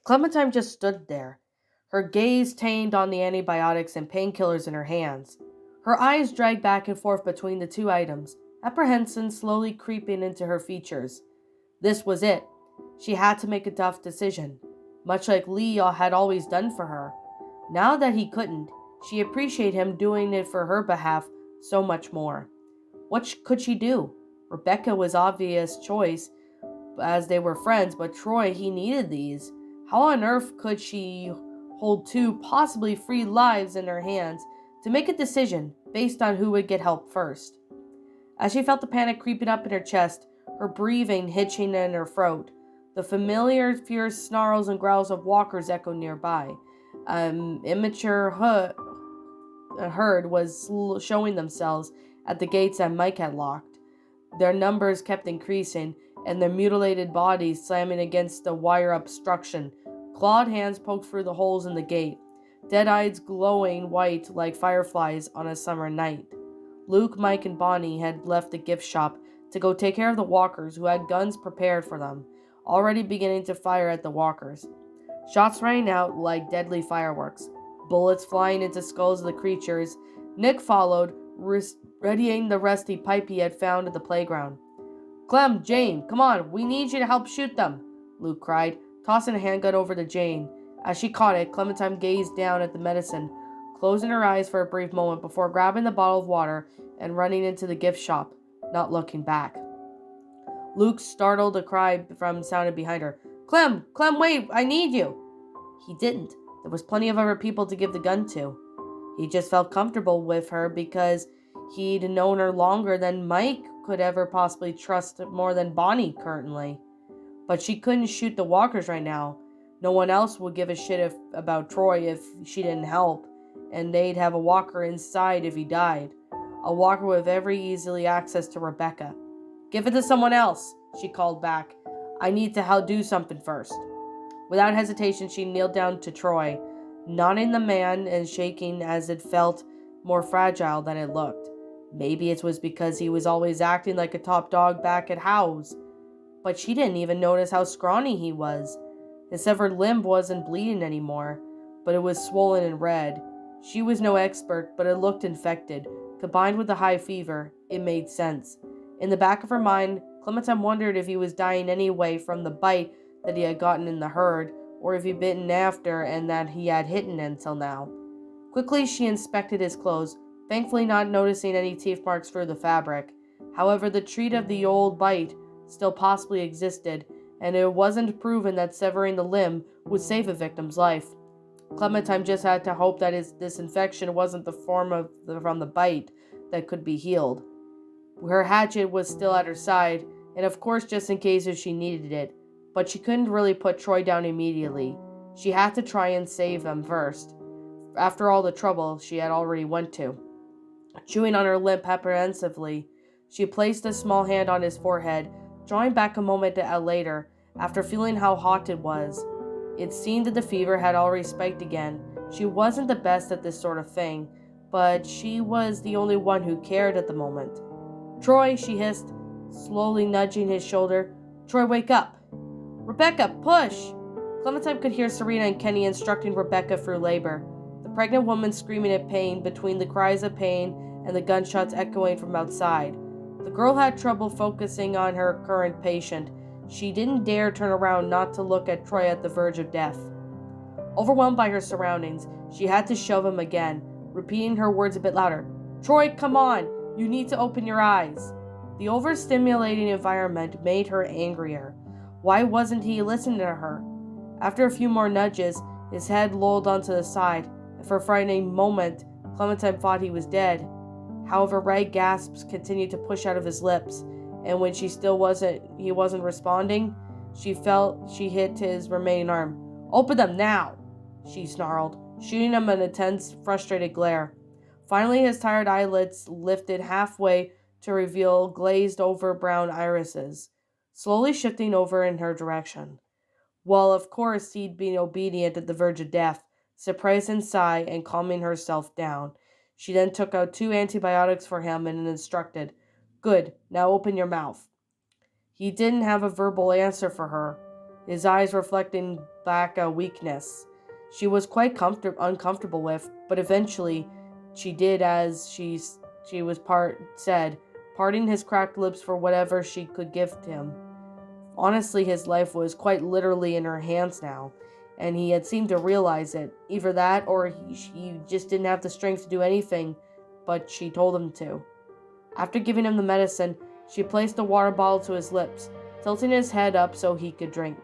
Clementine just stood there, her gaze tamed on the antibiotics and painkillers in her hands. Her eyes dragged back and forth between the two items, apprehension slowly creeping into her features. This was it. She had to make a tough decision, much like Lee had always done for her. Now that he couldn't, she appreciated him doing it for her behalf so much more. What could she do? Rebecca was obvious choice as they were friends, but Troy, he needed these. How on earth could she hold two possibly free lives in her hands to make a decision based on who would get help first? As she felt the panic creeping up in her chest, her breathing hitching in her throat, the familiar fierce snarls and growls of walkers echoed nearby. Immature herd was showing themselves at the gates that Mike had locked. Their numbers kept increasing, and their mutilated bodies slamming against the wire obstruction. Clawed hands poked through the holes in the gate, dead eyes glowing white like fireflies on a summer night. Luke, Mike, and Bonnie had left the gift shop to go take care of the walkers who had guns prepared for them, already beginning to fire at the walkers. Shots rang out like deadly fireworks, bullets flying into skulls of the creatures. Nick followed, readying the rusty pipe he had found at the playground. "Clem, Jane, come on, we need you to help shoot them," Luke cried, tossing a handgun over to Jane. As she caught it, Clementine gazed down at the medicine, closing her eyes for a brief moment before grabbing the bottle of water and running into the gift shop, not looking back. Luke startled a cry sounded behind her. Clem, wait, I need you." He didn't. There was plenty of other people to give the gun to. He just felt comfortable with her because he'd known her longer than Mike could ever possibly trust more than Bonnie currently. But she couldn't shoot the walkers right now. No one else would give a shit about Troy if she didn't help, and they'd have a walker inside if he died. A walker with very easily access to Rebecca. "Give it to someone else," she called back. "I need to do something first." Without hesitation, she kneeled down to Troy, nodding the man and shaking as it felt more fragile than it looked. Maybe it was because he was always acting like a top dog back at Howe's. But she didn't even notice how scrawny he was. His severed limb wasn't bleeding anymore, but it was swollen and red. She was no expert, but it looked infected. Combined with the high fever, it made sense. In the back of her mind, Clementine wondered if he was dying anyway from the bite that he had gotten in the herd, or if he'd bitten after and that he had hidden until now. Quickly, she inspected his clothes, thankfully not noticing any teeth marks through the fabric. However, the treat of the old bite still possibly existed, and it wasn't proven that severing the limb would save a victim's life. Clementine just had to hope that this infection wasn't from the bite that could be healed. Her hatchet was still at her side, and of course just in case if she needed it, but she couldn't really put Troy down immediately. She had to try and save them first, after all the trouble she had already went to. Chewing on her lip apprehensively, she placed a small hand on his forehead, drawing back a moment later, after feeling how hot it was. It seemed that the fever had already spiked again. She wasn't the best at this sort of thing, but she was the only one who cared at the moment. "Troy," she hissed, slowly nudging his shoulder. "Troy, wake up." "Rebecca, push!" Clementine could hear Serena and Kenny instructing Rebecca through labor, the pregnant woman screaming in pain between the cries of pain and the gunshots echoing from outside. The girl had trouble focusing on her current patient. She didn't dare turn around not to look at Troy at the verge of death. Overwhelmed by her surroundings, she had to shove him again, repeating her words a bit louder. "Troy, come on! You need to open your eyes." The overstimulating environment made her angrier. Why wasn't he listening to her? After a few more nudges, his head lolled onto the side, and for a frightening moment, Clementine thought he was dead. However, ragged gasps continued to push out of his lips, and when he wasn't responding, she felt she hit his remaining arm. "Open them now!" she snarled, shooting him an intense, frustrated glare. Finally, his tired eyelids lifted halfway to reveal glazed-over brown irises, slowly shifting over in her direction. Well, of course, he'd been obedient at the verge of death. Surprised and sigh, and calming herself down, she then took out 2 antibiotics for him and instructed, "Good, now open your mouth." He didn't have a verbal answer for her. his eyes reflecting back a weakness she was quite uncomfortable with, but eventually she did as she was said, parting his cracked lips for whatever she could give to him. Honestly, his life was quite literally in her hands now, and he had seemed to realize it. Either that, or he just didn't have the strength to do anything, but she told him to. After giving him the medicine, she placed the water bottle to his lips, tilting his head up so he could drink.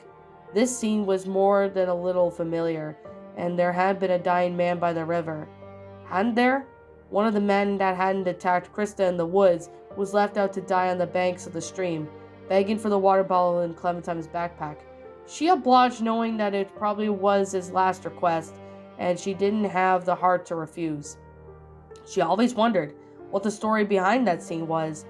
This scene was more than a little familiar, and there had been a dying man by the river. Hadn't there? One of the men that hadn't attacked Krista in the woods was left out to die on the banks of the stream, begging for the water bottle in Clementine's backpack. She obliged, knowing that it probably was his last request, and she didn't have the heart to refuse. She always wondered what the story behind that scene was.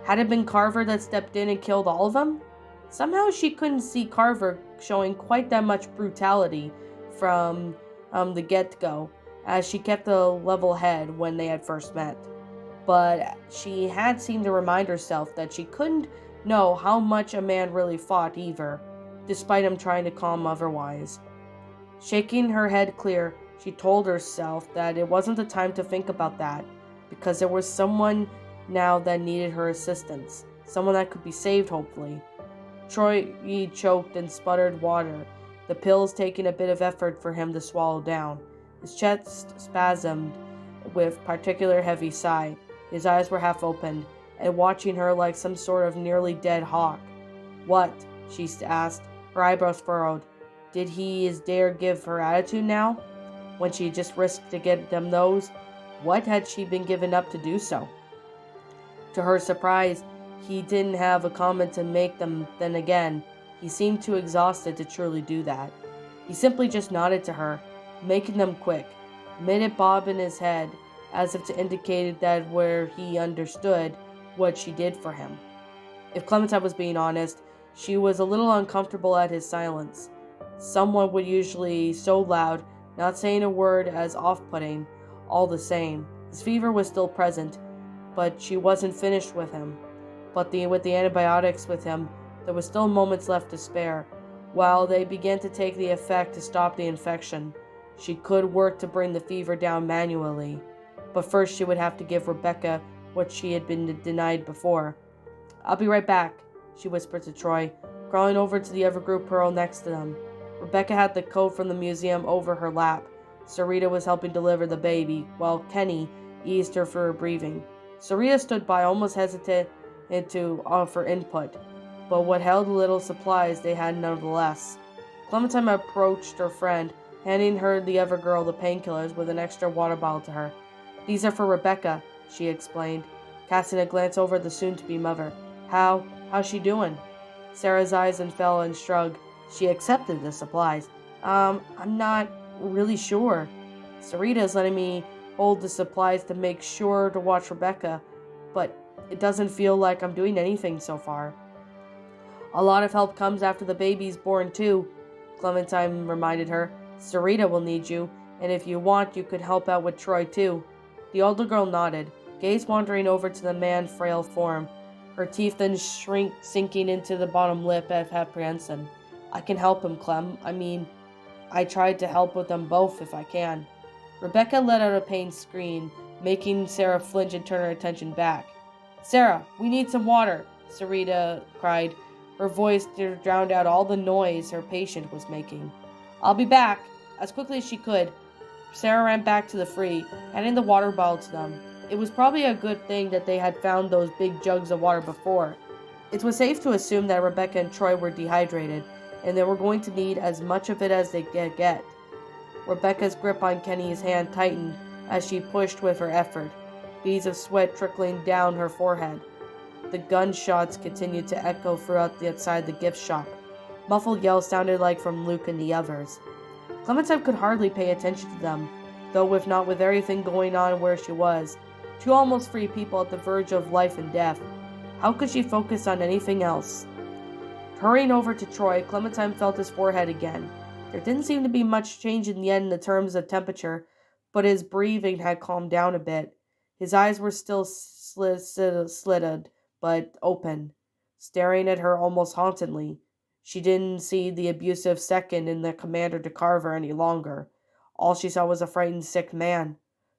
Had it been Carver that stepped in and killed all of them? Somehow she couldn't see Carver showing quite that much brutality from the get-go, as she kept a level head when they had first met. But she had seemed to remind herself that she couldn't know how much a man really fought either, despite him trying to calm otherwise. Shaking her head clear, she told herself that it wasn't the time to think about that, because there was someone now that needed her assistance, someone that could be saved, hopefully. Troy choked and sputtered water, the pills taking a bit of effort for him to swallow down. His chest spasmed with particular heavy sigh. His eyes were half opened, and watching her like some sort of nearly dead hawk. "What?" she asked, her eyebrows furrowed. Did he dare give her attitude now, when she just risked to get them those? What had she been given up to do so? To her surprise, he didn't have a comment to make them. Then again, he seemed too exhausted to truly do that. He simply just nodded to her, making them quick, made it bob in his head, as if to indicate that where he understood what she did for him. If Clementine was being honest, she was a little uncomfortable at his silence. Someone would usually so loud, not saying a word as off-putting, all the same. His fever was still present, but she wasn't finished with him. With the antibiotics with him, there was still moments left to spare, while they began to take the effect to stop the infection. She could work to bring the fever down manually, but first she would have to give Rebecca what she had been denied before. "I'll be right back," she whispered to Troy, crawling over to the other group Pearl next to them. Rebecca had the coat from the museum over her lap. Sarita was helping deliver the baby, while Kenny eased her for her breathing. Sarita stood by, almost hesitant to offer input, but what held little supplies they had nonetheless. Clementine approached her friend, handing her the other girl the painkillers with an extra water bottle to her. "These are for Rebecca," she explained, casting a glance over at the soon-to-be mother. How's she doing?" Sarah's eyes fell and shrugged. She accepted the supplies. I'm not really sure. Sarita's letting me hold the supplies to make sure to watch Rebecca, but it doesn't feel like I'm doing anything so far." "A lot of help comes after the baby's born too," Clementine reminded her. "Sarita will need you, and if you want, you could help out with Troy too." The older girl nodded, gaze wandering over to the man's frail form, her teeth then sinking into the bottom lip of apprehension. "I can help him, Clem. I tried to help with them both if I can." Rebecca let out a pained scream, making Sarah flinch and turn her attention back. "Sarah, we need some water," Sarita cried. Her voice drowned out all the noise her patient was making. "I'll be back." As quickly as she could, Sarah ran back to the free, handing the water bottle to them. It was probably a good thing that they had found those big jugs of water before. It was safe to assume that Rebecca and Troy were dehydrated, and they were going to need as much of it as they could get. Rebecca's grip on Kenny's hand tightened as she pushed with her effort, beads of sweat trickling down her forehead. The gunshots continued to echo throughout the outside the gift shop. Muffled yells sounded like from Luke and the others. Clementine could hardly pay attention to them, though with everything going on where she was, two almost free people at the verge of life and death. How could she focus on anything else? Hurrying over to Troy, Clementine felt his forehead again. There didn't seem to be much change in the end in the terms of temperature, but his breathing had calmed down a bit. His eyes were still slitted, but open, staring at her almost hauntingly. She didn't see the abusive second in the commander to carve her any longer. All she saw was a frightened, sick man.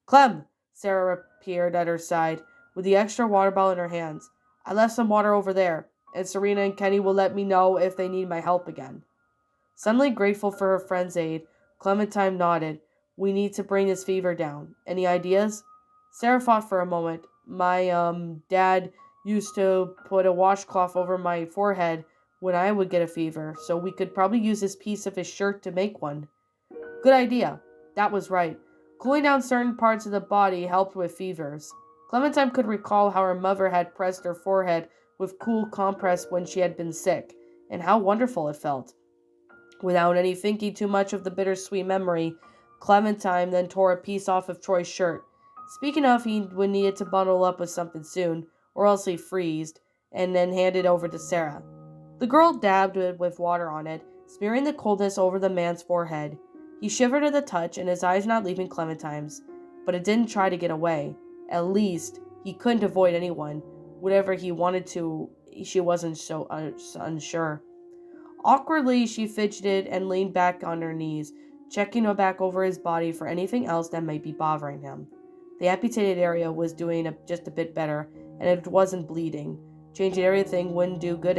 Clem! Sarah appeared at her side, with the extra water bottle in her hands. I left some water over there, and Serena and Kenny will let me know if they need my help again. Suddenly grateful for her friend's aid, Clementine nodded. We need to bring this fever down. Any ideas? Sarah thought for a moment. My dad used to put a washcloth over my forehead when I would get a fever, so we could probably use this piece of his shirt to make one. Good idea. That was right. Cooling down certain parts of the body helped with fevers. Clementine could recall how her mother had pressed her forehead with cool compress when she had been sick, and how wonderful it felt. Without any thinking too much of the bittersweet memory, Clementine then tore a piece off of Troy's shirt. Speaking of, he would need to bundle up with something soon, or else he'd freeze, and then hand it over to Sarah. The girl dabbed it with water on it, smearing the coldness over the man's forehead. He shivered at the touch, and his eyes not leaving Clementine's, but it didn't try to get away. At least, he couldn't avoid anyone. Whatever he wanted to, she wasn't so unsure. Awkwardly, she fidgeted and leaned back on her knees, checking back over his body for anything else that might be bothering him. The amputated area was doing just a bit better, and it wasn't bleeding. Changing everything wouldn't do good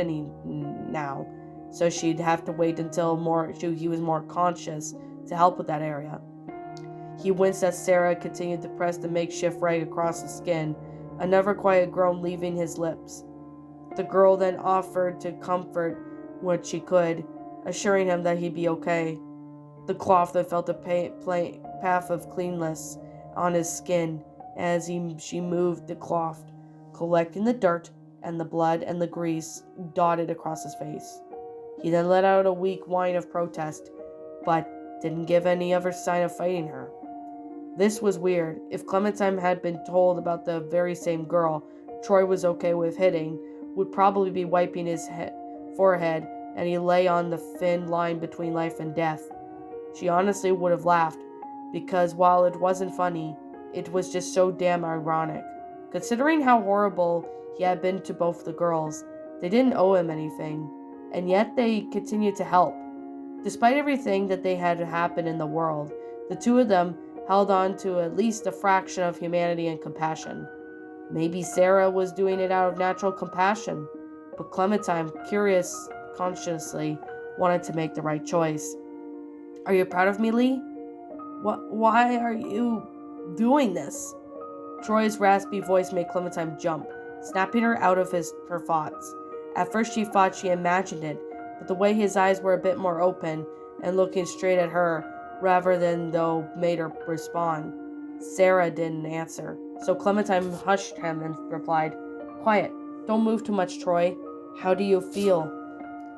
now, so she'd have to wait until he was more conscious to help with that area. He winced as Sarah continued to press the makeshift rag across the skin, another quiet groan leaving his lips. The girl then offered to comfort what she could, assuring him that he'd be okay. The cloth that felt a path of cleanness on his skin as she moved the cloth, collecting the dirt and the blood and the grease dotted across his face. He then let out a weak whine of protest, but didn't give any other sign of fighting her. This was weird. If Clementine had been told about the very same girl Troy was okay with hitting, would probably be wiping his forehead, and he lay on the thin line between life and death. She honestly would have laughed, because while it wasn't funny, it was just so damn ironic. Considering how horrible he had been to both the girls, they didn't owe him anything, and yet they continued to help. Despite everything that they had happened in the world, the two of them held on to at least a fraction of humanity and compassion. Maybe Sarah was doing it out of natural compassion, but Clementine, consciously, wanted to make the right choice. Are you proud of me, Lee? Why are you doing this? Troy's raspy voice made Clementine jump, snapping her out of her thoughts. At first she thought she imagined it, but the way his eyes were a bit more open and looking straight at her, rather than though made her respond. Sarah didn't answer, so Clementine hushed him and replied, Quiet, don't move too much, Troy. How do you feel?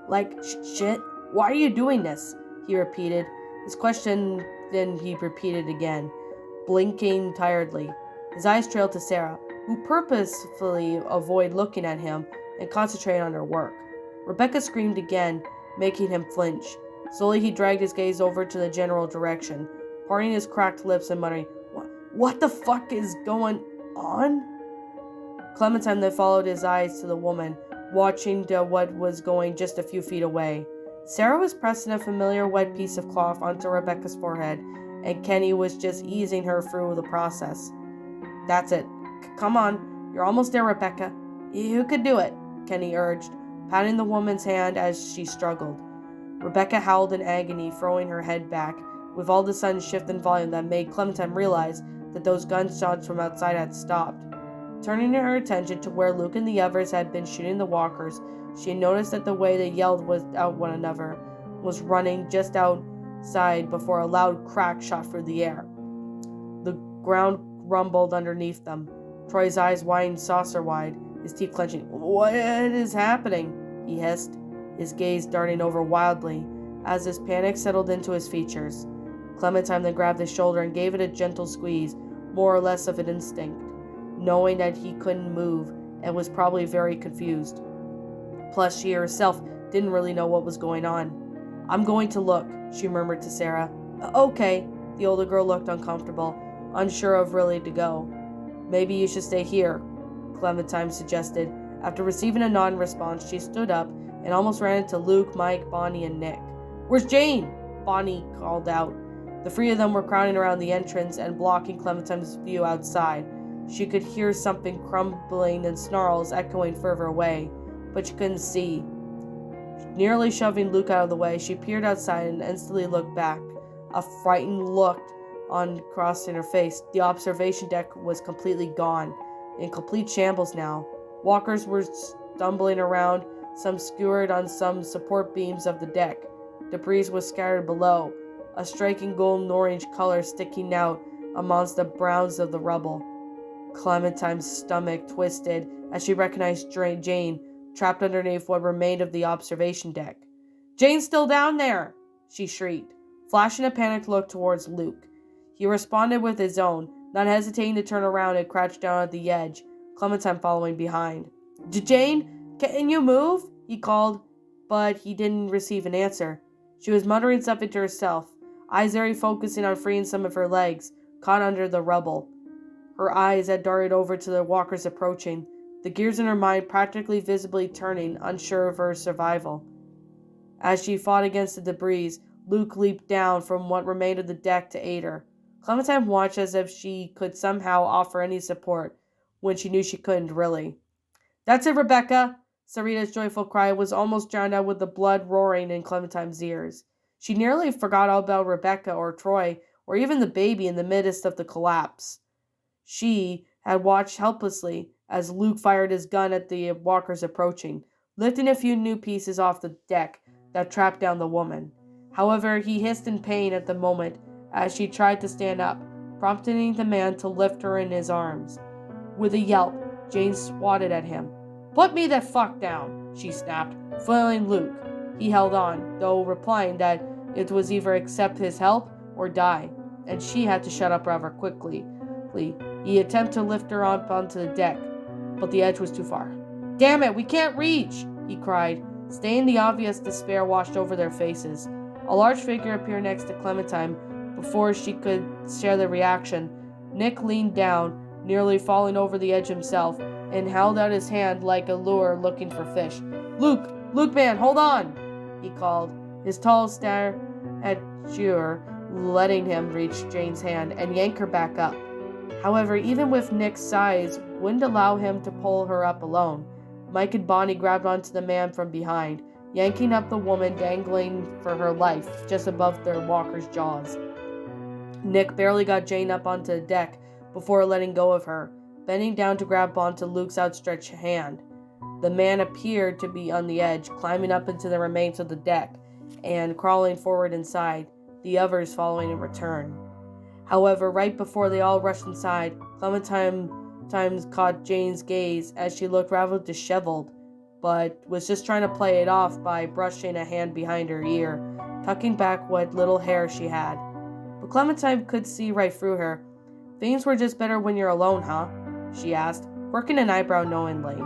Like shit? Why are you doing this? He repeated. His question then he repeated again, blinking tiredly. His eyes trailed to Sarah, who purposefully avoided looking at him and concentrated on her work. Rebecca screamed again, making him flinch. Slowly he dragged his gaze over to the general direction, parting his cracked lips and muttering, What the fuck is going on? Clementine then followed his eyes to the woman, watching what was going just a few feet away. Sarah was pressing a familiar wet piece of cloth onto Rebecca's forehead, and Kenny was just easing her through the process. That's it. Come on, you're almost there, Rebecca. You could do it, Kenny urged, patting the woman's hand as she struggled. Rebecca howled in agony, throwing her head back, with all the sudden shift in volume that made Clementine realize that those gunshots from outside had stopped. Turning her attention to where Luke and the others had been shooting the walkers, she noticed that the way they yelled at one another was running just outside before a loud crack shot through the air. The ground rumbled underneath them. Troy's eyes widened saucer-wide, his teeth clenching. What is happening? He hissed, his gaze darting over wildly as his panic settled into his features. Clementine then grabbed his shoulder and gave it a gentle squeeze, more or less of an instinct, knowing that he couldn't move and was probably very confused. Plus, she herself didn't really know what was going on. I'm going to look, she murmured to Sarah. Okay. The older girl looked uncomfortable, unsure of really to go. Maybe you should stay here, Clementine suggested. After receiving a non-response, she stood up and almost ran into Luke, Mike, Bonnie, and Nick. "Where's Jane?" Bonnie called out. The three of them were crowding around the entrance and blocking Clementine's view outside. She could hear something crumbling and snarls echoing further away, but she couldn't see. Nearly shoving Luke out of the way, she peered outside and instantly looked back. A frightened look crossed in her face. The observation deck was completely gone, in complete shambles now. Walkers were stumbling around, some skewered on some support beams of the deck. Debris was scattered below, a striking golden-orange color sticking out amongst the browns of the rubble. Clementine's stomach twisted as she recognized Jane, trapped underneath what remained of the observation deck. "Jane's still down there!" she shrieked, flashing a panicked look towards Luke. He responded with his own, not hesitating to turn around and crouch down at the edge, Clementine following behind. "Jane, can you move?" he called, but he didn't receive an answer. She was muttering something to herself, eyes very focusing on freeing some of her legs, caught under the rubble. Her eyes had darted over to the walkers approaching, the gears in her mind practically visibly turning, unsure of her survival. As she fought against the debris, Luke leaped down from what remained of the deck to aid her. Clementine watched as if she could somehow offer any support, when she knew she couldn't really. "That's it, Rebecca!" Sarita's joyful cry was almost drowned out with the blood roaring in Clementine's ears. She nearly forgot all about Rebecca or Troy, or even the baby in the midst of the collapse. She had watched helplessly as Luke fired his gun at the walkers approaching, lifting a few new pieces off the deck that trapped down the woman. However, he hissed in pain at the moment as she tried to stand up, prompting the man to lift her in his arms. With a yelp, Jane swatted at him. "Put me the fuck down," she snapped, flailing Luke. He held on, though replying that it was either accept his help or die, and she had to shut up rather quickly. He attempted to lift her up onto the deck, but the edge was too far. "Damn it, we can't reach!" he cried. Staying the obvious despair washed over their faces. A large figure appeared next to Clementine. Before she could share the reaction, Nick leaned down, nearly falling over the edge himself, and held out his hand like a lure looking for fish. Luke man, hold on!" he called, his tall stature letting him reach Jane's hand and yank her back up. However, even with Nick's size, wouldn't allow him to pull her up alone. Mike and Bonnie grabbed onto the man from behind, yanking up the woman dangling for her life just above their walker's jaws. Nick barely got Jane up onto the deck before letting go of her, bending down to grab onto Luke's outstretched hand. The man appeared to be on the edge, climbing up into the remains of the deck and crawling forward inside, the others following in return. However, right before they all rushed inside, Clementine caught Jane's gaze as she looked rather disheveled, but was just trying to play it off by brushing a hand behind her ear, tucking back what little hair she had. But Clementine could see right through her. "Things were just better when you're alone, huh?" she asked, quirking an eyebrow knowingly.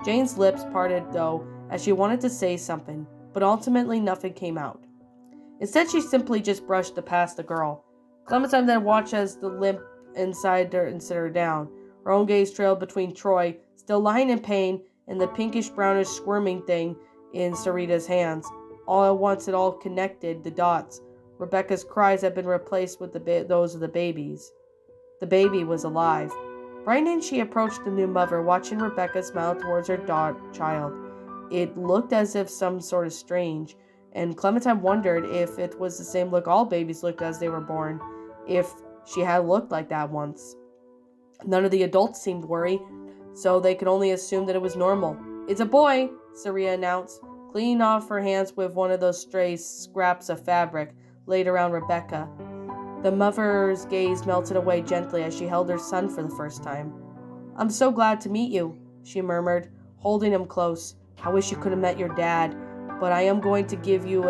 Jane's lips parted, though, as she wanted to say something, but ultimately nothing came out. Instead, she simply just brushed past the girl. Clementine then watched as the limp inside her and set her down. Her own gaze trailed between Troy, still lying in pain, and the pinkish-brownish squirming thing in Sarita's hands. All at once it all connected, the dots. Rebecca's cries had been replaced with those of the baby's. The baby was alive. Brightening, she approached the new mother, watching Rebecca smile towards her child. It looked as if some sort of strange, and Clementine wondered if it was the same look all babies looked as they were born, if she had looked like that once. None of the adults seemed worried, so they could only assume that it was normal. "It's a boy," Sarita announced, cleaning off her hands with one of those stray scraps of fabric laid around Rebecca. The mother's gaze melted away gently as she held her son for the first time. "I'm so glad to meet you," she murmured, holding him close. "I wish you could have met your dad, but I am going to give you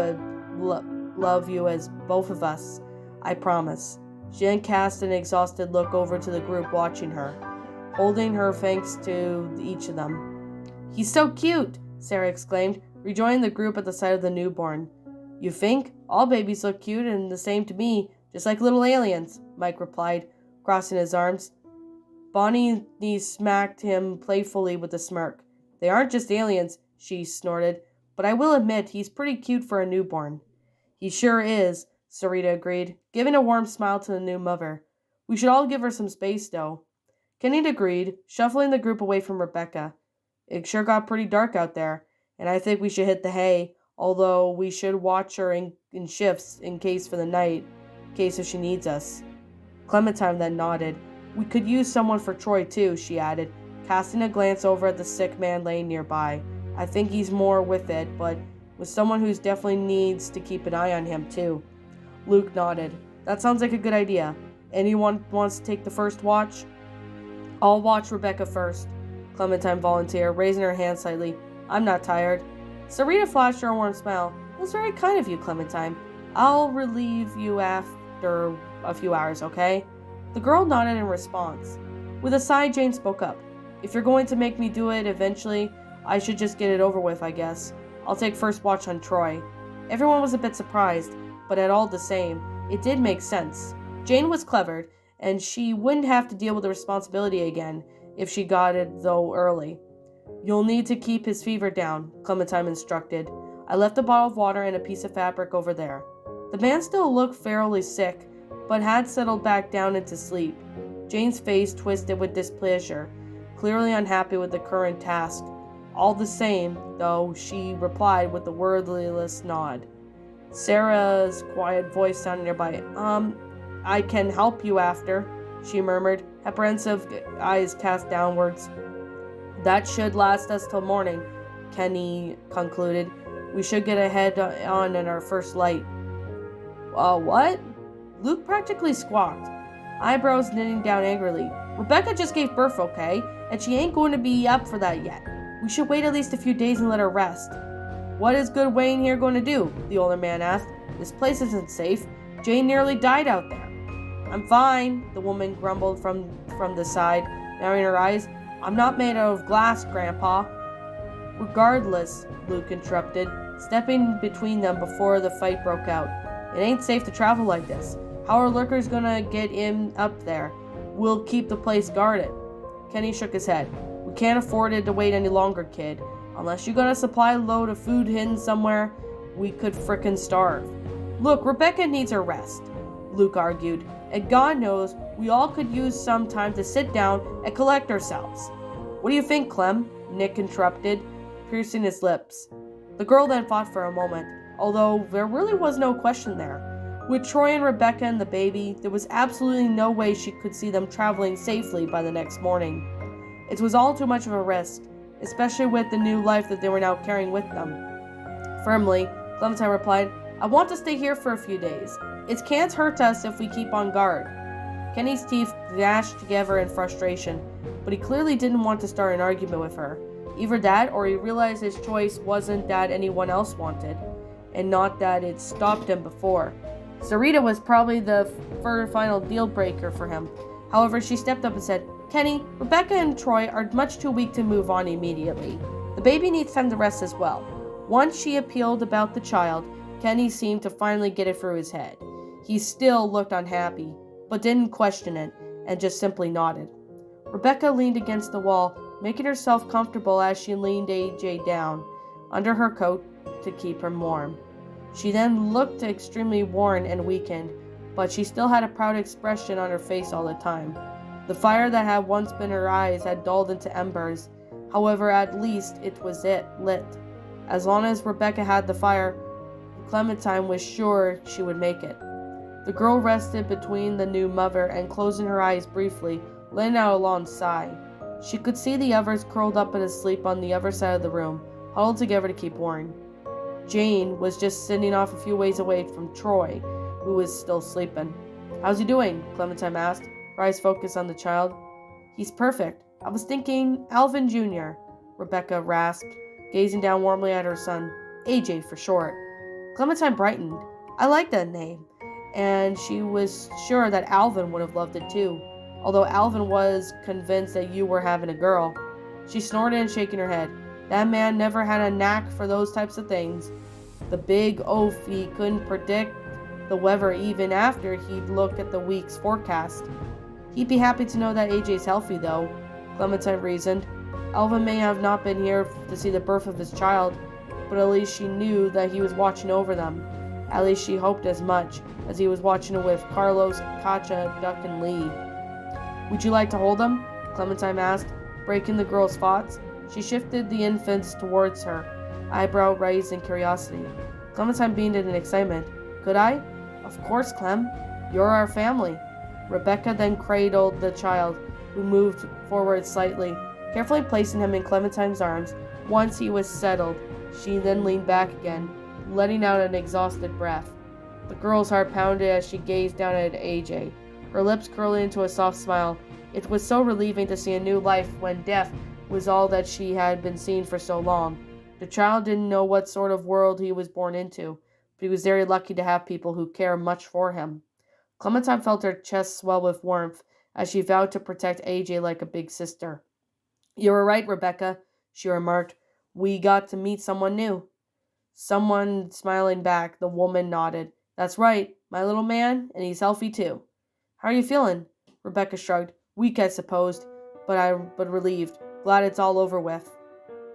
love you as both of us. I promise." She then cast an exhausted look over to the group watching her, holding her thanks to each of them. "He's so cute!" Sarah exclaimed, rejoining the group at the sight of the newborn. "You think? All babies look cute and the same to me, just like little aliens," Mike replied, crossing his arms. Bonnie smacked him playfully with a smirk. "They aren't just aliens," she snorted. but I will admit he's pretty cute for a newborn. He sure is, Sarita agreed, giving a warm smile to the new mother. We should all give her some space, though. Kenny agreed, shuffling the group away from Rebecca. It sure got pretty dark out there, and I think we should hit the hay, although we should watch her in shifts in case for the night, in case if she needs us. Clementine then nodded. We could use someone for Troy, too, she added, casting a glance over at the sick man laying nearby. I think he's more with it, but with someone who definitely needs to keep an eye on him, too. Luke nodded. That sounds like a good idea. Anyone wants to take the first watch? I'll watch Rebecca first, Clementine volunteered, raising her hand slightly. I'm not tired. Sarita flashed her a warm smile. That's very kind of you, Clementine. I'll relieve you after a few hours, okay? The girl nodded in response. With a sigh, Jane spoke up. If you're going to make me do it eventually, I should just get it over with, I guess. I'll take first watch on Troy. Everyone was a bit surprised, but at all the same, it did make sense. Jane was clever, and she wouldn't have to deal with the responsibility again if she got it, though, early. You'll need to keep his fever down, Clementine instructed. I left a bottle of water and a piece of fabric over there. The man still looked fairly sick, but had settled back down into sleep. Jane's face twisted with displeasure, clearly unhappy with the current task. All the same, though, she replied with a wordless nod. Sarah's quiet voice sounded nearby. I can help you after, she murmured, apprehensive eyes cast downwards. That should last us till morning, Kenny concluded. We should get ahead on in our first light. What? Luke practically squawked, eyebrows knitting down angrily. Rebecca just gave birth, okay? And she ain't going to be up for that yet. We should wait at least a few days and let her rest. What is good Wayne here going to do? The older man asked. This place isn't safe. Jane nearly died out there. I'm fine, the woman grumbled from the side, narrowing her eyes. I'm not made out of glass, Grandpa. Regardless, Luke interrupted, stepping between them before the fight broke out. It ain't safe to travel like this. How are lurkers gonna get in up there? We'll keep the place guarded. Kenny shook his head. We can't afford it to wait any longer, kid. Unless you got a supply load of food hidden somewhere, we could frickin' starve. Look, Rebecca needs her rest, Luke argued. And God knows, we all could use some time to sit down and collect ourselves. What do you think, Clem? Nick interrupted, piercing his lips. The girl then fought for a moment, although there really was no question there. With Troy and Rebecca and the baby, there was absolutely no way she could see them traveling safely by the next morning. It was all too much of a risk, especially with the new life that they were now carrying with them. Firmly, Clementine replied, I want to stay here for a few days. It can't hurt us if we keep on guard. Kenny's teeth gnashed together in frustration, but he clearly didn't want to start an argument with her. Either that, or he realized his choice wasn't that anyone else wanted, and not that it stopped him before. Sarita was probably the final deal breaker for him. However, she stepped up and said, Kenny, Rebecca and Troy are much too weak to move on immediately. The baby needs time to rest as well. Once she appealed about the child, Kenny seemed to finally get it through his head. He still looked unhappy, but didn't question it, and just simply nodded. Rebecca leaned against the wall, making herself comfortable as she leaned AJ down under her coat to keep him warm. She then looked extremely worn and weakened, but she still had a proud expression on her face all the time. The fire that had once been her eyes had dulled into embers. However, at least it was lit. As long as Rebecca had the fire, Clementine was sure she would make it. The girl rested between the new mother and, closing her eyes briefly, letting out a long sigh. She could see the others curled up and asleep on the other side of the room, huddled together to keep warm. Jane was just sitting off a few ways away from Troy, who was still sleeping. How's he doing? Clementine asked, her eyes focused on the child. He's perfect. I was thinking Alvin Jr., Rebecca rasped, gazing down warmly at her son. AJ for short. Clementine brightened. I like that name. And she was sure that Alvin would have loved it too, although Alvin was convinced that you were having a girl. She snorted and shaking her head. That man never had a knack for those types of things. The big oaf he couldn't predict the weather even after he'd looked at the week's forecast. He'd be happy to know that AJ's healthy though, Clementine reasoned. Alvin may have not been here to see the birth of his child, but at least she knew that he was watching over them. At least she hoped as much, as he was watching with Carlos, Katja, Duck, and Lee. "Would you like to hold them?" Clementine asked, breaking the girl's thoughts. She shifted the infants towards her, eyebrow raised in curiosity. Clementine beamed in excitement. "Could I?" "Of course, Clem. You're our family." Rebecca then cradled the child, who moved forward slightly, carefully placing him in Clementine's arms. Once he was settled, she then leaned back again, letting out an exhausted breath. The girl's heart pounded as she gazed down at AJ, her lips curling into a soft smile. It was so relieving to see a new life when death was all that she had been seeing for so long. The child didn't know what sort of world he was born into, but he was very lucky to have people who care much for him. Clementine felt her chest swell with warmth as she vowed to protect AJ like a big sister. "You were right, Rebecca," she remarked. "We got to meet someone new." Someone smiling back, the woman nodded. "That's right, my little man, and he's healthy too." "How are you feeling?" Rebecca shrugged. "Weak, I suppose, but relieved. Glad it's all over with."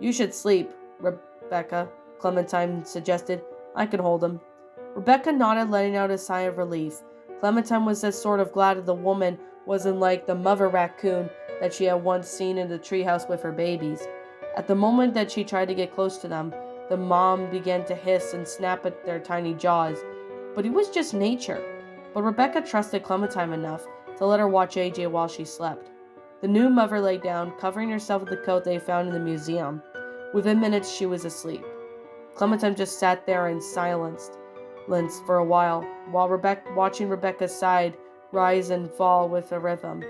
"You should sleep, Rebecca," Clementine suggested. "I can hold him." Rebecca nodded, letting out a sigh of relief. Clementine was just sort of glad that the woman wasn't like the mother raccoon that she had once seen in the treehouse with her babies. At the moment that she tried to get close to them, the mom began to hiss and snap at their tiny jaws. But it was just nature. But Rebecca trusted Clementine enough to let her watch AJ while she slept. The new mother lay down, covering herself with the coat they found in the museum. Within minutes, she was asleep. Clementine just sat there in silence for a while watching Rebecca's side rise and fall with a rhythm.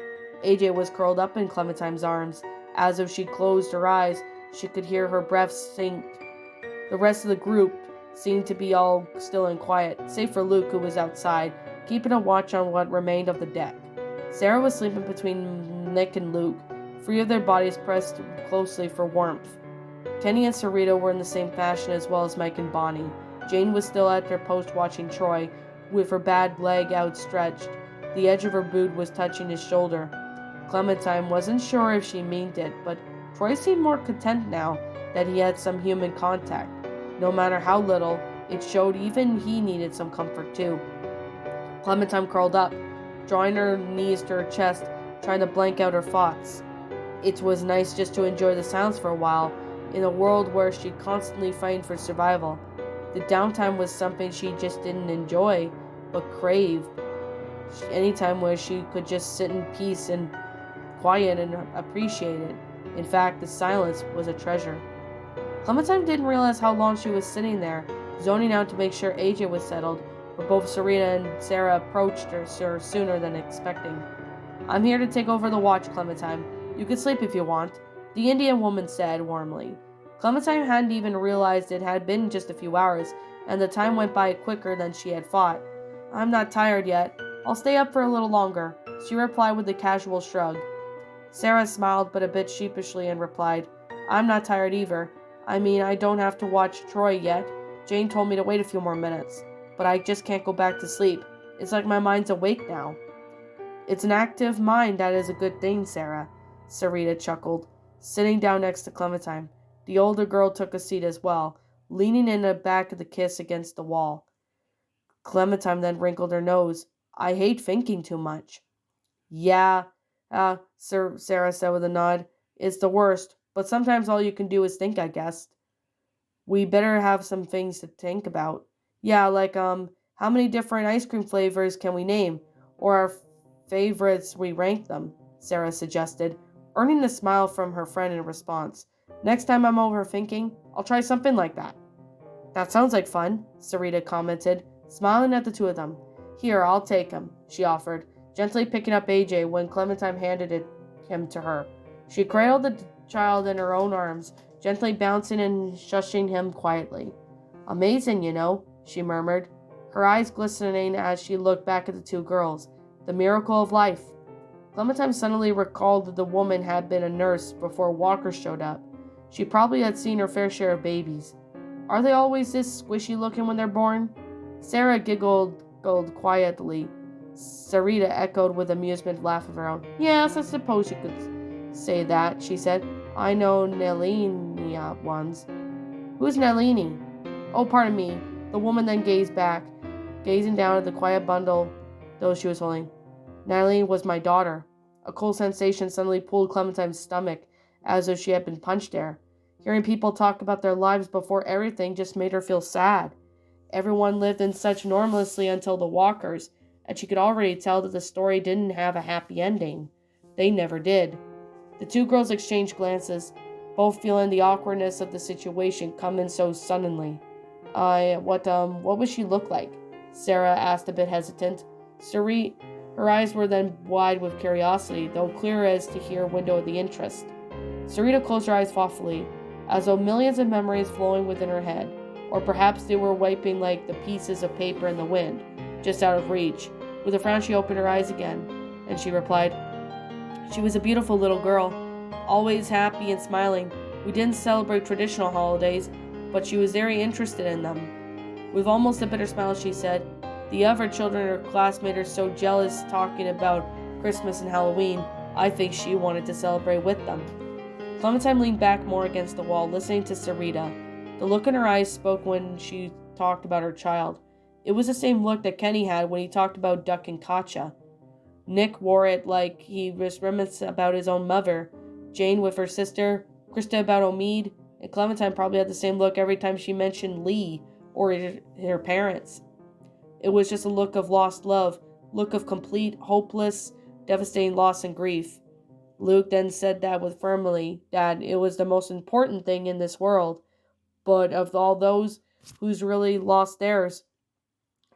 AJ was curled up in Clementine's arms. As if she closed her eyes, she could hear her breath sink. The rest of the group seemed to be all still and quiet, save for Luke, who was outside, keeping a watch on what remained of the deck. Sarah was sleeping between Nick and Luke, three of their bodies pressed closely for warmth. Kenny and Sarita were in the same fashion, as well as Mike and Bonnie. Jane was still at their post watching Troy, with her bad leg outstretched. The edge of her boot was touching his shoulder. Clementine wasn't sure if she meant it, but Troy seemed more content now that he had some human contact. No matter how little, it showed even he needed some comfort too. Clementine curled up, drawing her knees to her chest, trying to blank out her thoughts. It was nice just to enjoy the silence for a while, in a world where she constantly fighting for survival. The downtime was something she just didn't enjoy, but craved. Any time where she could just sit in peace and quiet and appreciate it. In fact, the silence was a treasure. Clementine didn't realize how long she was sitting there, zoning out to make sure AJ was settled, but both Serena and Sarah approached her sooner than expecting. "I'm here to take over the watch, Clementine. You can sleep if you want," the Indian woman said warmly. Clementine hadn't even realized it had been just a few hours, and the time went by quicker than she had thought. "I'm not tired yet. I'll stay up for a little longer," she replied with a casual shrug. Sarah smiled, but a bit sheepishly, and replied, "I'm not tired either. I mean, I don't have to watch Troy yet. Jane told me to wait a few more minutes, but I just can't go back to sleep. It's like my mind's awake now." "It's an active mind, that is a good thing, Sarah," Sarita chuckled, sitting down next to Clementine. The older girl took a seat as well, leaning in the back of the kiss against the wall. Clementine then wrinkled her nose. "I hate thinking too much." "Yeah, Sarah said with a nod. "It's the worst, but sometimes all you can do is think, I guess." "We better have some things to think about." "Yeah, like, how many different ice cream flavors can we name? Or our favorites, we rank them," Sarah suggested, earning a smile from her friend in response. "Next time I'm overthinking, I'll try something like that." "That sounds like fun," Sarita commented, smiling at the two of them. "Here, I'll take him," she offered, gently picking up AJ when Clementine handed him to her. She cradled the child in her own arms, gently bouncing and shushing him quietly. "Amazing, you know," she murmured, her eyes glistening as she looked back at the two girls. "The miracle of life." Clementine suddenly recalled that the woman had been a nurse before Walker showed up. She probably had seen her fair share of babies. "Are they always this squishy looking when they're born?" Sarah giggled quietly. Sarita echoed with amusement laugh of her own. "Yes, I suppose you could say that," she said. "I know Nelenia ones." Who's Nalini? Oh, pardon me. The woman then gazed back, gazing down at the quiet bundle though she was holding. Nalini was my daughter. A cold sensation suddenly pulled Clementine's stomach, as if she had been punched there. Hearing people talk about their lives before everything just made her feel sad. Everyone lived in such normalcy until the walkers, and she could already tell that the story didn't have a happy ending. They never did. The two girls exchanged glances, both feeling the awkwardness of the situation come in so suddenly. What would she look like? Sarah asked, a bit hesitant. Her eyes were then wide with curiosity, though clear as to hear window of the interest. Sarita closed her eyes thoughtfully, as though millions of memories flowing within her head, or perhaps they were wiping like the pieces of paper in the wind, just out of reach. With a frown she opened her eyes again, and she replied, "She was a beautiful little girl, always happy and smiling. We didn't celebrate traditional holidays, but she was very interested in them." With almost a bitter smile she said, "The other children in her class made her so jealous talking about Christmas and Halloween. I think she wanted to celebrate with them." Clementine leaned back more against the wall, listening to Sarita. The look in her eyes spoke when she talked about her child. It was the same look that Kenny had when he talked about Duck and Katja. Nick wore it like he was reminiscent about his own mother, Jane with her sister, Krista about Omid, and Clementine probably had the same look every time she mentioned Lee or her parents. It was just a look of lost love, look of complete, hopeless, devastating loss and grief. Luke then said that with firmly that it was the most important thing in this world, but of all those who's really lost theirs.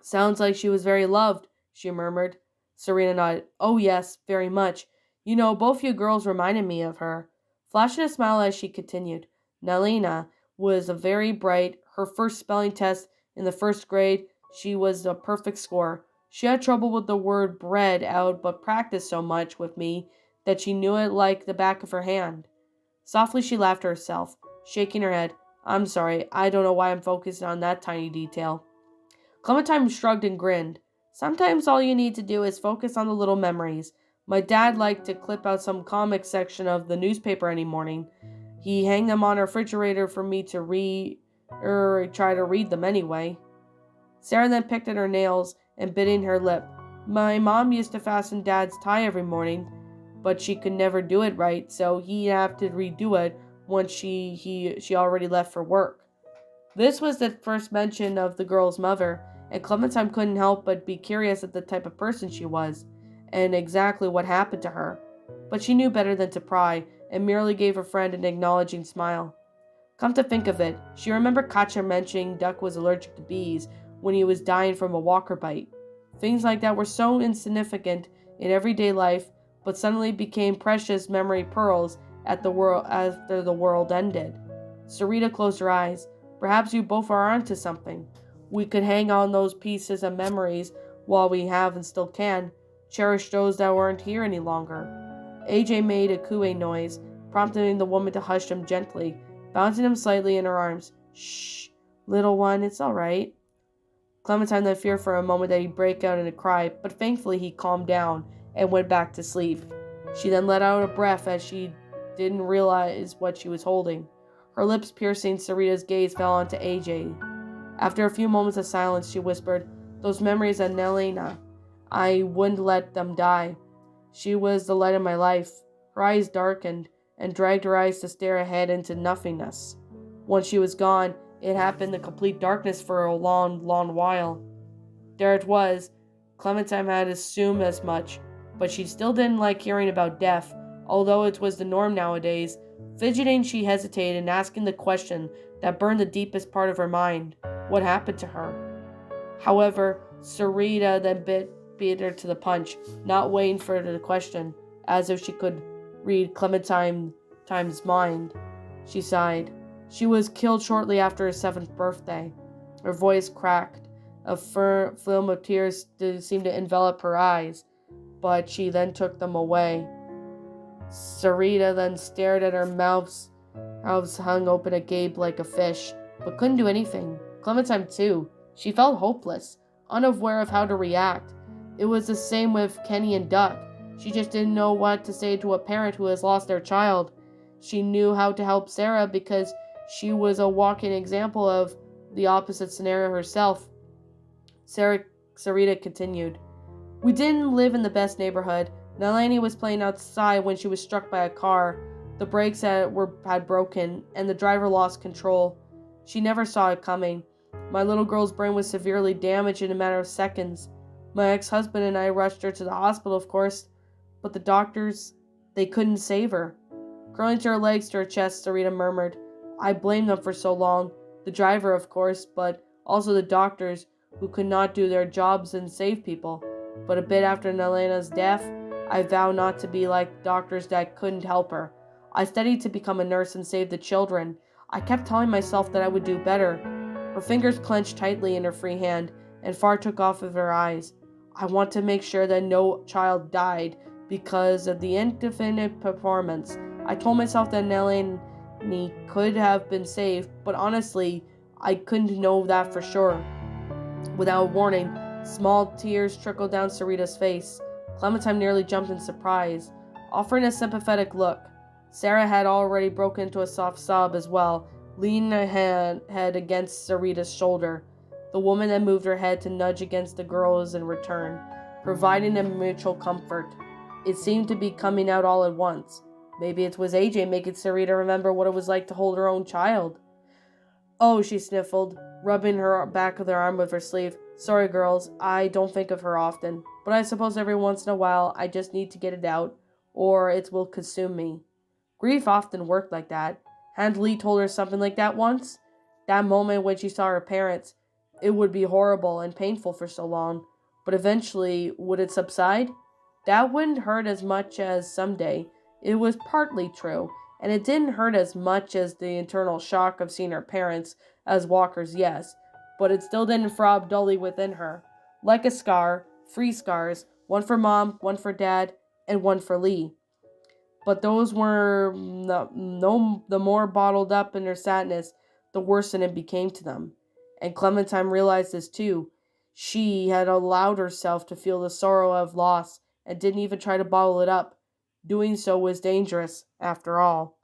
"Sounds like she was very loved," she murmured. Serena nodded. "Oh yes, very much. You know, both you girls reminded me of her." Flashing a smile as she continued, "Nalina was a very bright. Her first spelling test in the first grade, she was a perfect score. She had trouble with the word bread out, but practiced so much with me that she knew it like the back of her hand." Softly she laughed to herself, shaking her head. "I'm sorry, I don't know why I'm focusing on that tiny detail." Clementine shrugged and grinned. "Sometimes all you need to do is focus on the little memories. My dad liked to clip out some comic section of the newspaper any morning. He hang them on a refrigerator for me to try to read them anyway." Sarah then picked at her nails and biting her lip. "My mom used to fasten Dad's tie every morning, but she could never do it right, so he'd have to redo it once she already left for work." This was the first mention of the girl's mother, and Clementine couldn't help but be curious at the type of person she was, and exactly what happened to her. But she knew better than to pry, and merely gave her friend an acknowledging smile. Come to think of it, she remembered Katja mentioning Duck was allergic to bees when he was dying from a walker bite. Things like that were so insignificant in everyday life, but suddenly became precious memory pearls after the world ended. Sarita closed her eyes. "Perhaps you both are onto something. We could hang on those pieces of memories while we have and still can, cherish those that weren't here any longer." AJ made a cooing noise, prompting the woman to hush him gently, bouncing him slightly in her arms. "Shh, little one, it's all right." Clementine then feared for a moment that he'd break out in a cry, but thankfully he calmed down and went back to sleep. She then let out a breath as she didn't realize what she was holding. Her lips piercing, Sarita's gaze fell onto AJ. After a few moments of silence, she whispered, "Those memories of Nelena, I wouldn't let them die. She was the light of my life." Her eyes darkened, and dragged her eyes to stare ahead into nothingness. Once she was gone, it happened in complete darkness for a long, long while. There it was. Clementine had assumed as much, but she still didn't like hearing about death, although it was the norm nowadays. Fidgeting, she hesitated and asking the question that burned the deepest part of her mind. What happened to her? However, Sarita then beat her to the punch, not waiting for the question, as if she could read Clementine's mind. She sighed. She was killed shortly after her 7th birthday. Her voice cracked. A film of tears seemed to envelop her eyes, but she then took them away. Sarita then stared at her mouths hung open agape like a fish, but couldn't do anything. Clementine too. She felt hopeless, unaware of how to react. It was the same with Kenny and Duck. She just didn't know what to say to a parent who has lost their child. She knew how to help Sarah because She was a walking example of the opposite scenario herself. Sarita continued. We didn't live in the best neighborhood. Nalani was playing outside when she was struck by a car. The brakes had broken, and the driver lost control. She never saw it coming. My little girl's brain was severely damaged in a matter of seconds. My ex-husband and I rushed her to the hospital, of course, but the doctors, they couldn't save her. Curling her legs to her chest, Sarita murmured. I blamed them for so long. The driver, of course, but also the doctors who could not do their jobs and save people. But a bit after Nelena's death, I vowed not to be like doctors that couldn't help her. I studied to become a nurse and save the children. I kept telling myself that I would do better. Her fingers clenched tightly in her free hand, and far took off of her eyes. I want to make sure that no child died because of the indefinite performance. I told myself that Nellie could have been saved, but honestly, I couldn't know that for sure. Without warning, small tears trickled down Sarita's face. Clementine nearly jumped in surprise, offering a sympathetic look. Sarah had already broken into a soft sob as well, leaning her head against Sarita's shoulder. The woman then moved her head to nudge against the girls in return, providing them mutual comfort. It seemed to be coming out all at once. Maybe it was AJ making Sarita remember what it was like to hold her own child. Oh, she sniffled, rubbing her back of her arm with her sleeve. Sorry, girls, I don't think of her often, but I suppose every once in a while I just need to get it out, or it will consume me. Grief often worked like that. Hadn't Lee told her something like that once? That moment when she saw her parents, it would be horrible and painful for so long, but eventually, would it subside? That wouldn't hurt as much as someday. It was partly true, and it didn't hurt as much as the internal shock of seeing her parents as walkers, yes, but it still didn't throb dully within her. Like a scar, 3 scars, one for Mom, one for Dad, and one for Lee. But those were the more bottled up in her sadness, the worse it became to them. And Clementine realized this too. She had allowed herself to feel the sorrow of loss and didn't even try to bottle it up. Doing so was dangerous, after all.